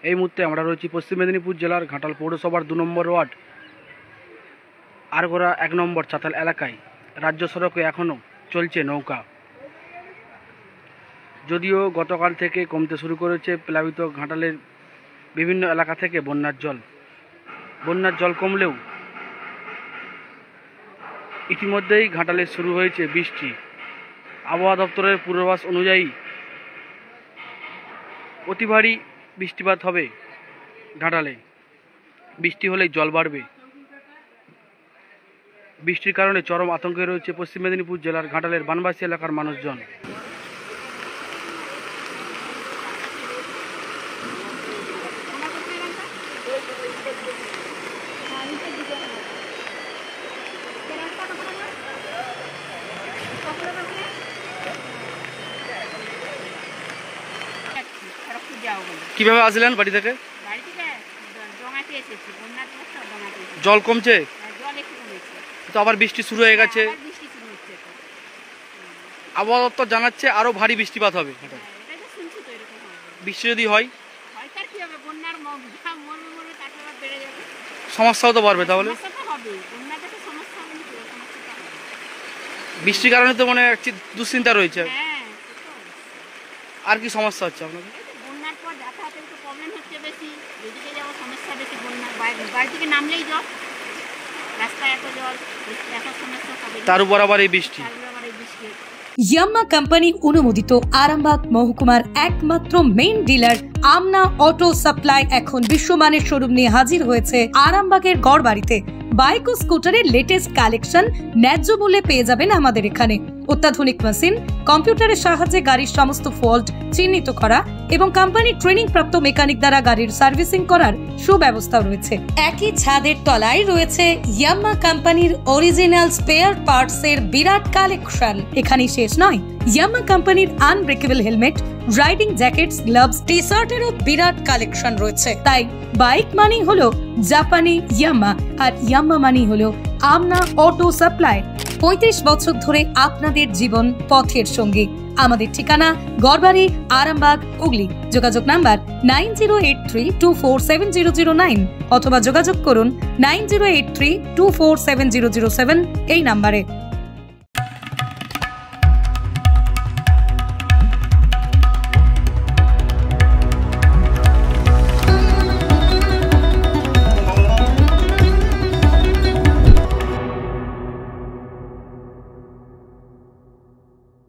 এই মুহূর্তে আমরা রয়েছি পশ্চিম মেদিনীপুর জেলার ঘাটাল পৌরসভার 2 নম্বর ওয়ার্ড আরগোড়া 1 নম্বর চাতাল এলাকায়। রাজ্য সড়কে এখনও চলছে নৌকা, যদিও গতকাল থেকে কমতে শুরু করেছে প্লাবিত ঘাটালের বিভিন্ন এলাকা থেকে বন্যার জল কমলেও ইতিমধ্যেই ঘাটালে শুরু হয়েছে বৃষ্টি। আবহাওয়া দপ্তরের পূর্বাভাস অনুযায়ী অতি ভারী বৃষ্টিপাত হবে ঘাটালে। বৃষ্টি হলেই জল বাড়বে। বৃষ্টির কারণে চরম আতঙ্কে রয়েছে পশ্চিম মেদিনীপুর জেলার ঘাটালের বানবাসী এলাকার মানুষজন। কিভাবে আসলেন বাড়ি থেকে? জল কমছে তো আবার বৃষ্টি শুরু হয়ে গেছে। আবহাওয়া দপ্তর জানাচ্ছে আরো ভারী বৃষ্টিপাত হবে। বৃষ্টি যদি হয় সমস্যাও তো বাড়বে। তাহলে বৃষ্টির কারণে তো মানে দুশ্চিন্তা রয়েছে। আর কি সমস্যা হচ্ছে আপনাদের? তার উপর আবার এই বৃষ্টি। ইয়াম্মা কোম্পানি অনুমোদিত আরামবাগ মহকুমার একমাত্র মেইন ডিলার আমনা অটো সাপ্লাই এখন বিশ্বমানের শোরুম নিয়ে হাজির হয়েছে আরামবাগের গড়বাড়িতে। বাইক ও স্কুটারের লেটেস্ট কালেকশন ন্যায্য মূল্যে পেয়ে যাবেন আমাদের এখানে। অত্যাধুনিক মেশিন, কম্পিউটারের সাহায্যে গাড়ির সমস্ত ফল্ট চিহ্নিত করা এবং কোম্পানির ট্রেনিং প্রাপ্ত মেকানিক দ্বারা গাড়ির সার্ভিসিং করার সুব্যবস্থা রয়েছে। একই ছাদের তলায় রয়েছে ইয়াম্মা কোম্পানির অরিজিনাল স্পেয়ার পার্টস এর বিরাট কালেকশন। এখানেই শেষ নয়, ইয়াম্মা কোম্পানির unbreakable helmet, riding jackets, gloves, টি শার্টেরও বিরাট কালেকশন রয়েছে। তাই বাইক মানি হলো জাপানি ইয়াম্মা, আর ইয়াম্মা মানি হলো আমনা অটো সাপ্লাই। 35 বছর ধরে আপনাদের জীবন পথের সঙ্গী। আমাদের ঠিকানা গড়বাড়ি, আরামবাগ, হুগলি। যোগাযোগ নাম্বার 9083247009 অথবা যোগাযোগ করুন 9083247007 এই নাম্বারে।